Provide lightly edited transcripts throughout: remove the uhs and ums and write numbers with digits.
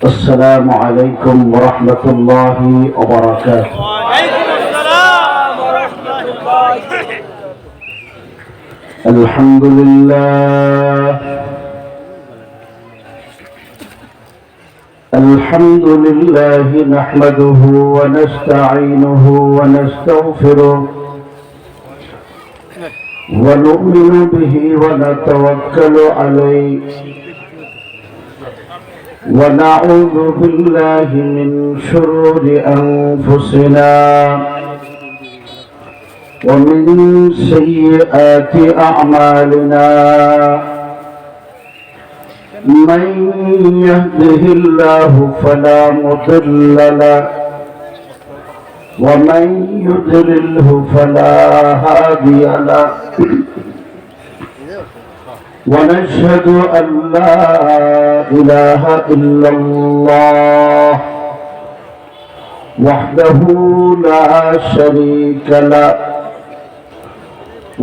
السلام عليكم ورحمة الله وبركاته. وعليكم السلام ورحمة الله. الحمد لله نحمده ونستعينه ونستغفره ونؤمن به ونتوكل عليه ونعوذ بالله من شرور أنفسنا ومن سيئات أعمالنا من يهده الله فلا مضل له ومن يضلله فلا هادي له ونشهد أن لا إله إلا الله وحده لا شريك له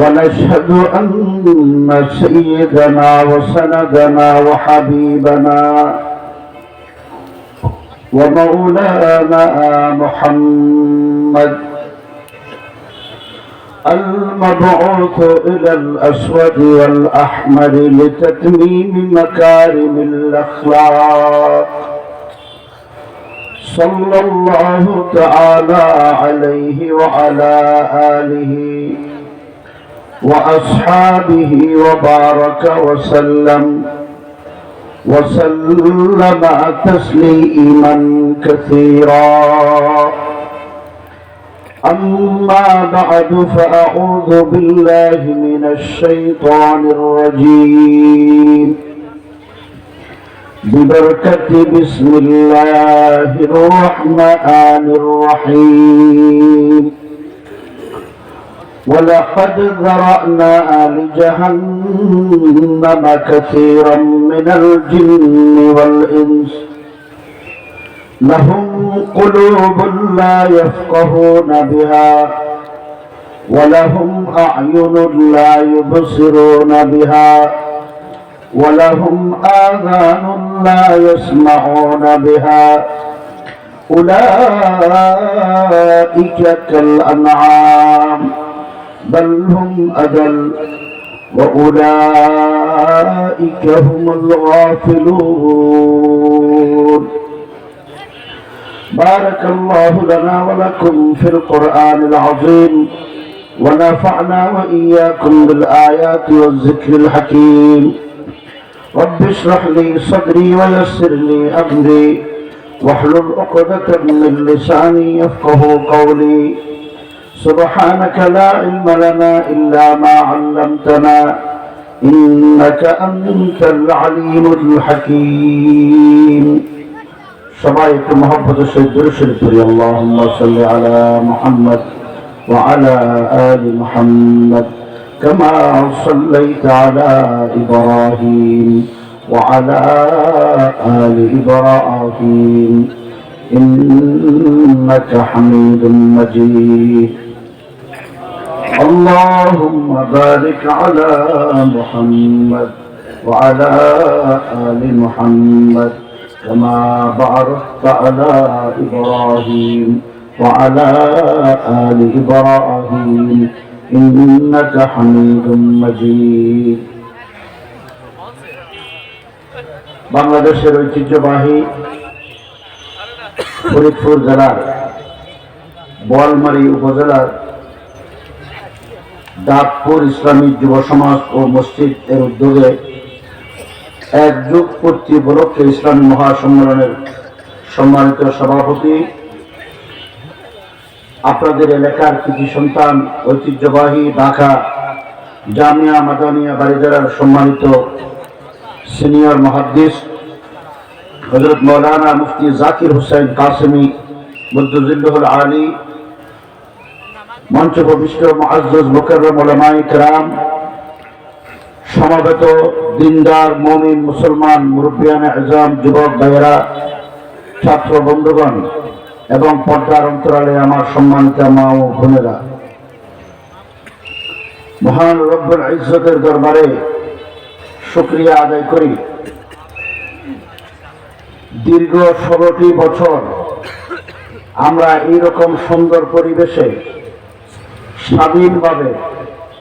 ونشهد أن سيدنا وسندنا وحبيبنا ومولانا محمد المبعوث إلى الأسود والأحمر لتتميم مكارم الأخلاق صلى الله تعالى عليه وعلى آله وأصحابه وبارك وسلم تسليما كثيرا. أما بعد فأعوذ بالله من الشيطان الرجيم ببركة بسم الله الرحمن الرحيم. ولقد ذرأنا لجهنم كثيرا من الجن والإنس لهم قلوب لا يفقهون بها ولهم أعين لا يبصرون بها ولهم آذان لا يسمعون بها أولئك كالأنعام بل هم أضل وأولئك هم الغافلون. بارك الله لنا ولكم في القرآن العظيم ونفعنا وإياكم بالآيات والذكر الحكيم. رب اشرح لي صدري ويسر لي أمري واحلل عقدة من لساني يفقه قولي. سبحانك لا علم لنا إلا ما علمتنا إنك أنت العليم الحكيم. সবাই একটু মহব্বতের সহিত দুরূদ শরীফ পড়ি। আল্লাহুম্মা সাল্লি আলা মুহাম্মদ ওয়া আলা আলি মুহাম্মদ কামা সাল্লাইতা আলা ইব্রাহিম ওয়া আলা আলি ইব্রাহিম ইন্নাকা হামিদুম মাজিদ। اللهم بارك على محمد وعلى آل محمد كما باركت على إبراهيم وعلى آل إبراهيم إنك حميد مجيد. বাংলাদেশের ঐতিহ্যবাহী ফরিদপুর জেলার বোয়ালমারী উপজেলার দাঁতপুর ইসলামী যুব সমাজ ও মসজিদ এর উদ্যোগে এক যুগ পূর্তি উপলক্ষে ইসলামী মহাসম্মেলনের সম্মানিত সভাপতি, আপনাদের এলাকার কৃতি সন্তান, ঐতিহ্যবাহী ঢাকা জামিয়া মাদানিয়া বারিজারার সম্মানিত সিনিয়র মুহাদ্দিস হযরত মাওলানা মুফতি জাকির হোসেন কাসেমী মুদ্দুজিল্লুহুল আলী, মঞ্চ উপবিষ্ট মুআজ্জজ মুকাররম উলামায়ে কেরাম, সমবেত দিনদার মুমিন মুসলমান মুরব্বিয়ানে আযম, যুবক ভাইয়েরা, ছাত্র বন্ধুগণ এবং পর্দার অন্তরালে আমার সম্মানিত মা ও বোনেরা, মহান রব্বুল ইজ্জতের দরবারে শুকরিয়া আদায় করি দীর্ঘ 16টি বছর আমরা এইরকম সুন্দর পরিবেশে স্বাধীনভাবে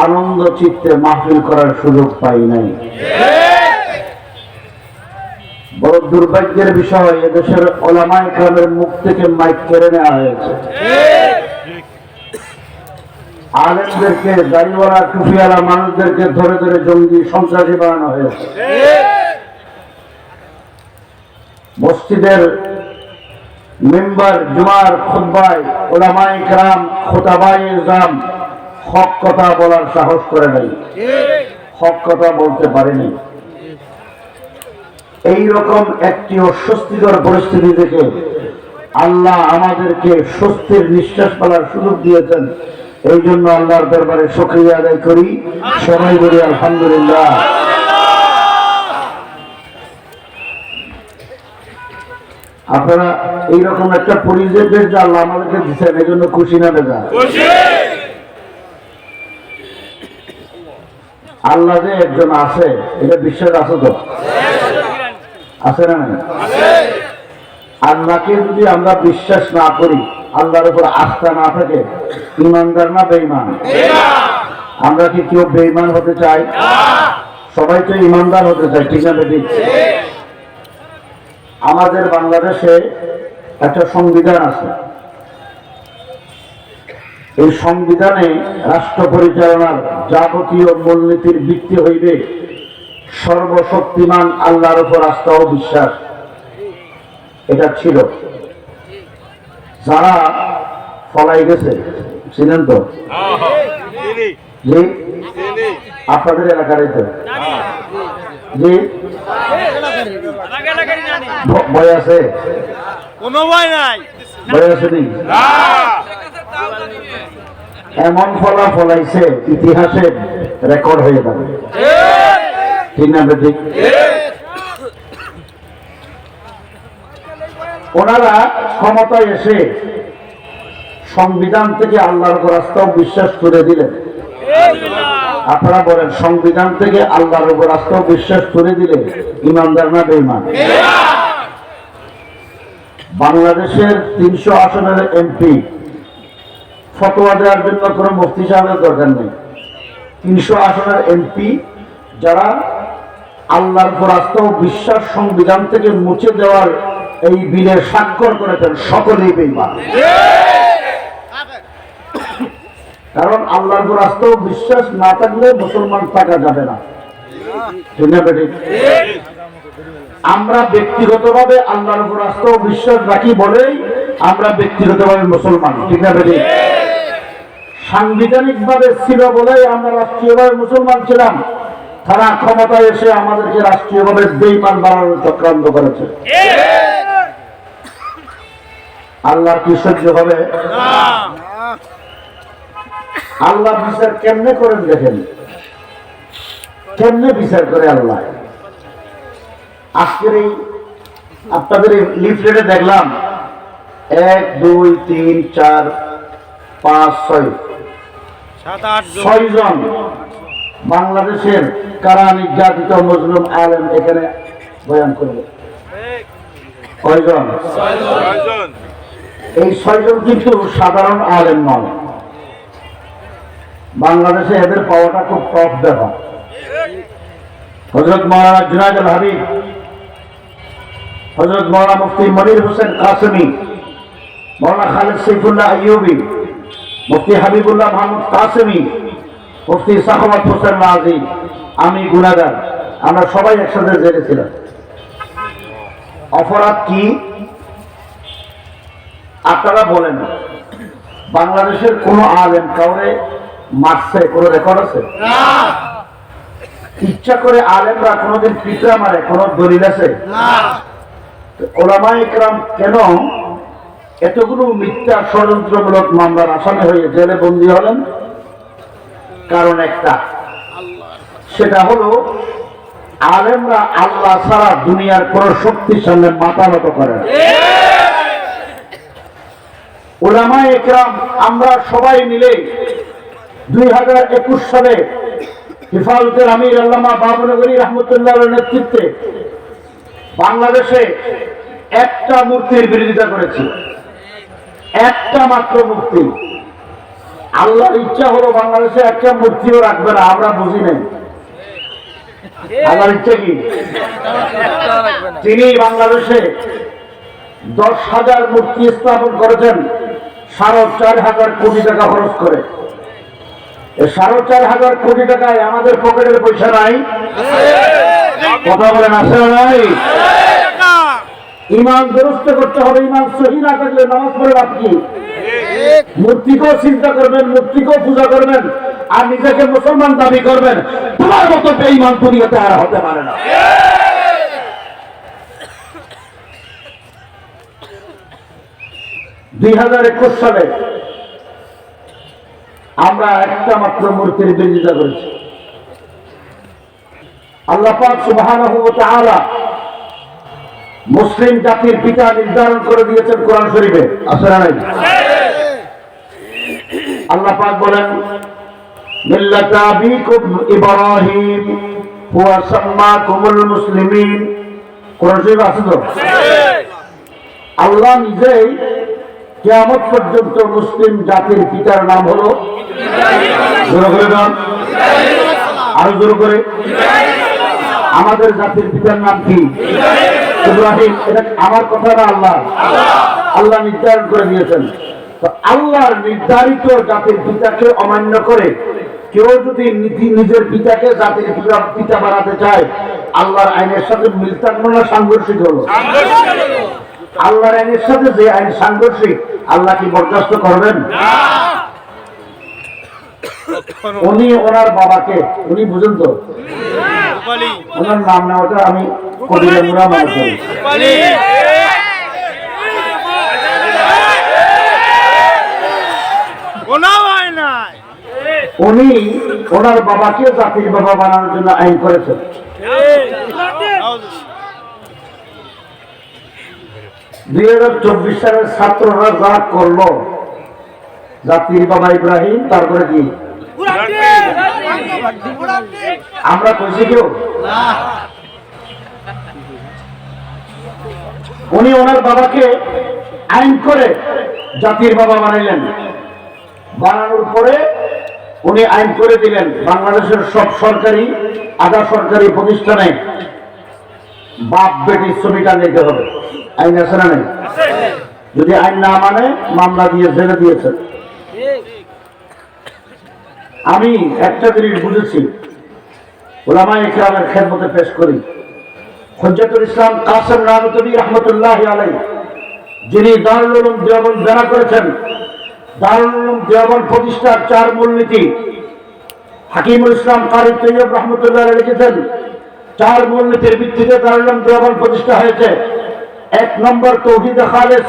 আনন্দ চিত্তে মাহফিল করার সুযোগ পাই নাই। বড় দুর্ভাগ্যের বিষয়, এদেশের ওলামায়ে কেরামের মুখ থেকে মাইক কেড়ে নেওয়া হয়েছে। আলেমদেরকে, দাড়িওয়ালা টুপিওয়ালা মানুষদেরকে ধরে ধরে জঙ্গি সন্ত্রাসী বানানো হয়েছে। মসজিদের মেম্বার জুমার খুতবায় ওলামায়ে কেরাম, খোতাবায়ে ইজরাম হক কথা বলার সাহস করে নাই, হক কথা বলতে পারেনি। এইরকম একটি অস্বস্তিকর পরিস্থিতি থেকে আল্লাহ আমাদেরকে স্বস্তির নিঃশ্বাস ফেলার সুযোগ দিয়েছেন। এই জন্য আল্লাহর দরবারে শুকরিয়া আদায় করি, সবাই বলি আলহামদুলিল্লাহ। আপনারা এইরকম একটা পরিবেশ যে আল্লাহ আমাদেরকে দিচ্ছেন, এই জন্য খুশি না বেজা? আল্লাহ যে একজন আছে, এটা বিশ্বাস আছে তো? আছে না? আল্লাহকে যদি আমরা বিশ্বাস না করি, আল্লাহর উপর আস্থা না থাকে, ইমানদার না বেঈমান? আমরা কি কেউ বেঈমান হতে চাই? সবাই তো ইমানদার হতে চাই, ঠিক না বেঠিক? আমাদের বাংলাদেশে একটা সংবিধান আছে। এই সংবিধানে রাষ্ট্র পরিচালনার যাবতীয় মূলনীতির ভিত্তি হইবে সর্বশক্তিমান আল্লাহর উপর আস্থা ও বিশ্বাস। এটা ছিল। যারা ফলাই গেছে, ছিলেন তো? জি, আপনাদের এলাকার জি ভয় আছে? কোনো ভয় নাই। ভয় আছে নি? এমন ফলাইছে, ইতিহাসে রেকর্ড হয়ে যাবে, ঠিক না ঠিক? ওনারা ক্ষমতায় এসে সংবিধান থেকে আল্লাহর উপর আস্থা ও বিশ্বাস করে দিলেন। আপনারা বলেন, সংবিধান থেকে আল্লাহর উপর আস্থা ও বিশ্বাস করে দিলে ইমানদার না বেঈমান? বাংলাদেশের 300 আসনের এমপি ফতোয়া দেওয়ার জন্য কোনো মুফতি সাহেবের দরকার নেই। 300 আসনের এমপি যারা আল্লাহর উপর আস্থা ও বিশ্বাস সংবিধান থেকে মুছে দেওয়ার এই বিলে স্বাক্ষর করেছেন, সকলেই বেঈমান। কারণ আল্লাহর উপর আস্থা ও বিশ্বাস না থাকলে মুসলমান থাকা যাবে না, ঠিক না বেঠিক? আমরা ব্যক্তিগতভাবে আল্লাহর উপর আস্থা ও বিশ্বাস রাখি বলেই আমরা ব্যক্তিগতভাবে মুসলমান, ঠিক না বেঠিক? সাংবিধানিক ভাবে ছিল বলেই আমরা রাষ্ট্রীয়ভাবে মুসলমান ছিলাম। তারা ক্ষমতায় এসে আমাদেরকে রাষ্ট্রীয়ভাবে বেঈমান বানানোর চক্রান্ত করেছে। আল্লাহর কি সহ্য হবে? আল্লাহ বিচার কেমনে করেন দেখেন, কেমনে বিচার করে আল্লাহ। আজকের এই আপনাদের লিফলেটে দেখলাম 1 2 3 4 5 6 6 জন বাংলাদেশের কারা নির্যাতিত মুসলিম আলেম এখানে বয়ান করবে। কয়জন? 6 জন। এই 6 জন কিন্তু সাধারণ আলেম নয়। বাংলাদেশে এদের পাওয়াটা খুব টফ ব্যাপার। হযরত মাওলানা জুনায়েদ আল হাবিব, হযরত মাওলানা মুফতি মনির হোসেন কাসেমি, মাওলানা খালিদ সাইফুল্লাহ আইয়ুবী, মুফতি হাবিবুল্লাহ মাহমুদ কাসেমি, মুফতি সাখাওয়াত হোসেন নাজি, আমি গুনাহগার, আমরা সবাই একসাথে জেলে ছিলাম। অপরাধ কি আপনারা বলেন? বাংলাদেশের কোন আলেম কাউরে মারছে, কোন রেকর্ড আছে? ইচ্ছা করে আলেমরা কোনদিন পিছরা মারে, কোন দলিল আছে? ওলামায়ে কেরাম কেন এতগুলো মিথ্যা ষড়যন্ত্রমূলক মামলার আসামি হয়ে জেলে বন্দী হলেন? কারণ একটা, সেটা হলো আলেমরা আল্লাহ ছাড়া দুনিয়ার কোন শক্তির সামনে মাথা নত করে না। ওলামায়ে কেরাম আমরা সবাই মিলে 2021 সালে হেফাজতের আমির আল্লামা বাবুনগরী রহমতুল্লাহর নেতৃত্বে বাংলাদেশে একটা মূর্তির বিরোধিতা করেছি, একটা মাত্র মূর্তি। আল্লাহর ইচ্ছা হলো বাংলাদেশে একটা মূর্তিও রাখবে না, আমরা বুঝি নাই। আল্লাহর ইচ্ছা কি? তিনি বাংলাদেশে 10,000 মূর্তি স্থাপন করেছেন 4,500 কোটি টাকা খরচ করে। 4,500 কোটি টাকায় আমাদের পকেটের পয়সা নাই, কথা বলেন আছে না নাই? ইমান দুরুস্ত করতে হবে, ইমান সহি না থাকলে নামাজ পড়ে লাভ কি? মূর্তিকেও চিন্তা করবেন, মূর্তিকেও পূজা করবেন, আর নিজেকে মুসলমান দাবি করবেন। তোমার মতো বেঈমান দুনিয়াতে আর হতে পারে না। দুই 2021 সালে আমরা একটা মাত্র মূর্তির বিরোধিতা করেছি। আল্লাহ পাক সুবহানাহু ওয়া তাআলা মুসলিম জাতির পিতা নির্ধারণ করে দিয়েছেন কোরআন শরীফে, আছে না নাই? আল্লাহ পাক বলেন মিল্লাতা আবিকুম ইব্রাহিম হুয়া সাম্মাকুমুল মুসলিমিন। কোরআন শরীফে আছে তো? আল্লাহ নিজেই কিয়ামত পর্যন্ত মুসলিম জাতির পিতার নাম হলো জোরে করে নাম, আরো জোরে করে। আমাদের জাতির পিতার নাম কি? ইব্রাহিম। এটা আমার কথা না, আল্লাহ নির্ধারণ করে দিয়েছেন। তো আল্লাহর নির্ধারিত জাতির পিতাকে অমান্য করে কেউ যদি নিজের পিতাকে জাতির পিতা বানাতে চায়, আল্লাহর আইনের সাথে মিল থাকলো না, সাংঘর্ষিক হলো। আল্লাহর আইনের সাথে যে আইন সাংঘর্ষিক, আল্লাহ কি বরদাস্ত করবেন? উনি ওনার বাবাকে, উনি বুঝেন তো, ওনার নাম নেওয়াটা আমি কবিরা মুরা মনে করি। উনি ওনার বাবাকে জাতির বাবা বানানোর জন্য আইন করেছেন। 2024 সালের ছাত্ররা যা করলো, জাতির বাবা ইব্রাহিম, তারপরে কি আমরা কইছি কেউ? উনি ওনার বাবাকে আইন করে জাতির বাবা বানাইলেন। বানানোর পরে উনি আইন করে দিলেন বাংলাদেশের সব সরকারি আধা সরকারি প্রতিষ্ঠানে বাপ বেটির ছবিটা নিতে হবে। আইন আছে না নেই? যদি আইন না মানে মামলা দিয়ে জেলে দিয়েছেন। আমি একটা জিনিস বুঝেছি, উলামায়ে ইকরামের খেদমতে পেশ করি। হুজ্জাতুল ইসলাম কাসেম নানুতুবি রাহমাতুল্লাহি আলাইহি, যিনি দারুল উলুম দেওবন্দ বেনা করেছেন, দারুল উলুম দেওবন্দ প্রতিষ্ঠার 4 মূলনীতি হাকিমুল ইসলাম কারি তৈয়ব রাহমাতুল্লাহ আলাইহি লিখেছেন। 4 মূলনীতির ভিত্তিতে দারুল উলুম দেওবন্দ প্রতিষ্ঠা হয়েছে। 1 নম্বর তাওহীদ খালেস,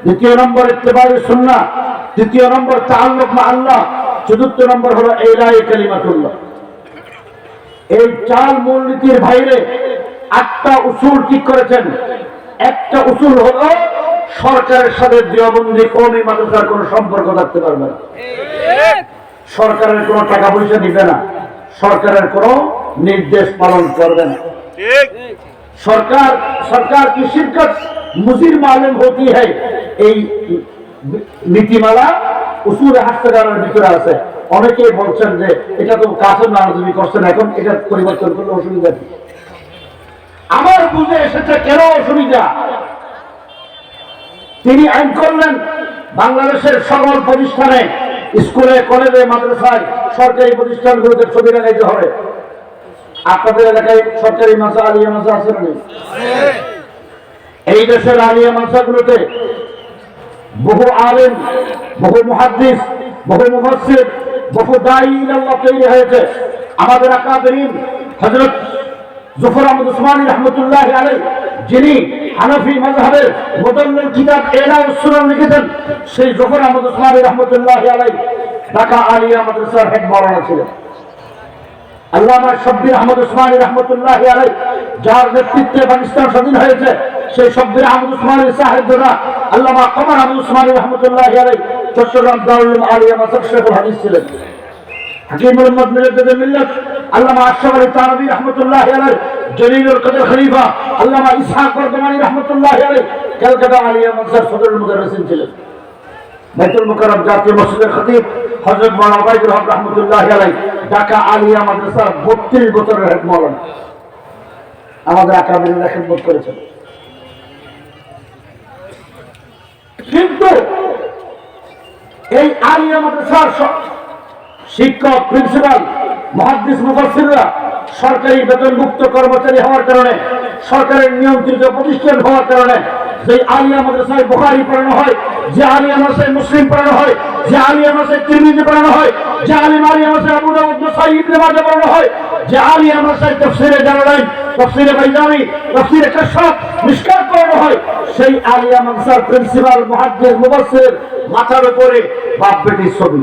2 নম্বর ইত্তিবাউ সুন্নাহ, 3 নম্বর তাআল্লুক মা আল্লাহ, 4 নম্বর হলো ইলাহি কালিমাতুল্লাহ। এই 4 মূলনীতির বাইরে 8টা উসুল ঠিক করেছেন। একটা উসুল হলো সরকারের সাথে দেওবন্দি কওমি মাদ্রাসার কোনো সম্পর্ক থাকতে পারবে না, সরকারের কোনো টাকা পয়সা দিবে না, সরকারের কোনো নির্দেশ পালন করবে না। सरकार की शिरकत मुजीर मालूम होती है। নীতিমালা উসুল হাসপাতালের ভিতরে আছে। অনেকেই বলছেন যে এটা তো কাসেম নানুতুবি করছেন, এখন এটা পরিবর্তন করলে অসুবিধা কি? আমার বুঝে এসেছে কেন অসুবিধা। তিনি আইন করলেন বাংলাদেশের সকল প্রতিষ্ঠানে, স্কুলে, কলেজে, মাদ্রাসায়, সরকারি প্রতিষ্ঠানগুলোতে ছবি লাগাইতে হবে। আপনাদের এলাকায় সরকারি মাদ্রাসা, আলিয়া মাদ্রাসা আছে না? এই দেশের আলিয়া মাদ্রাসাগুলোতে বহু আলেম, বহু মুহাদ্দিস, বহু মুফাসসির, বহু দাঈ ইলাল্লাহ তৈরি হয়েছে। আমাদের আকাবেরিন হযরত জফর আহমদ উসমানী রাহমাতুল্লাহি আলাইহি, যিনি হানাফি মাযহাবের মুদাল্লাল কিতাব ইলাউস সুনান লিখেছেন, সেই জফর আহমদ উসমানী রাহমাতুল্লাহি আলাইহি ঢাকা আলিয়া মাদ্রাসার হেড মাওলানা ছিলেন। আল্লামা শব্বির আহমদ উসমানী রাহমাতুল্লাহি আলাইহি, যার নেতৃত্বে পাকিস্তান স্বাধীন হয়েছে, সেই শব্বির আহমদ উসমানীর সাহেবরা আল্লামা কমর আহমদ উসমানী রাহমাতুল্লাহি আলাইহি চট্টগ্রাম দারুল উলুম আলিয়া মাদ্রাসার শেখুল হাদিস ছিলেন। হাকিম মোহাম্মদ মুজাদ্দিদ মিল্লাত আল্লামা আশরাফ আলী থানভী রাহমাতুল্লাহি আলাইহি, জলিলুল কদর খলিফা আল্লামা ইসহাক বর্ধমানী রাহমাতুল্লাহি আলাইহি কলকাতা আলিয়া মাদ্রাসার সদরুল মুদাররিসিন ছিলেন। বাইতুল মুকাররম জাতীয় মসজিদের খতিব হযরত মাওলানা ওবায়দুল হক রাহমাতুল্লাহি আলাইহি, ঢাকা আলিয়া মাদ্রাসার 32 বছরের হেড মাওলানা, আমাদের আকাবিররা খেদমত করেছেন। কিন্তু এই আলিয়া মাদ্রাসার শিক্ষক, প্রিন্সিপাল, মুহাদ্দিস, মুফাসসিররা সরকারি বেতনভুক্ত কর্মচারী হওয়ার কারণে, সরকারের নিয়ন্ত্রিত প্রতিষ্ঠান হওয়ার কারণে যে আলিয়া মাদ্রাসায় বুখারী পড়ানো হয়, যে আলিয়া মাদ্রাসায় মুসলিম পড়ানো হয়, যে আলিয়া মাদ্রাসায় তিরমিজি পড়ানো হয়, যে আলিয়া মাদ্রাসায় আবু দাউদ, নাসাই, ইবনে মাজাহ পড়ানো হয়, যে আলিয়া মাদ্রাসায় তাফসীরে জালালাইন, তাফসীরে বাইজামি, তাফসীরে কাশফ, মিশকাত পড়ানো হয়, সেই আলিয়া মাদ্রাসার প্রিন্সিপাল, মুহাদ্দিস, মুফাসসির মাথার উপরে বাপ বেটির ছবি।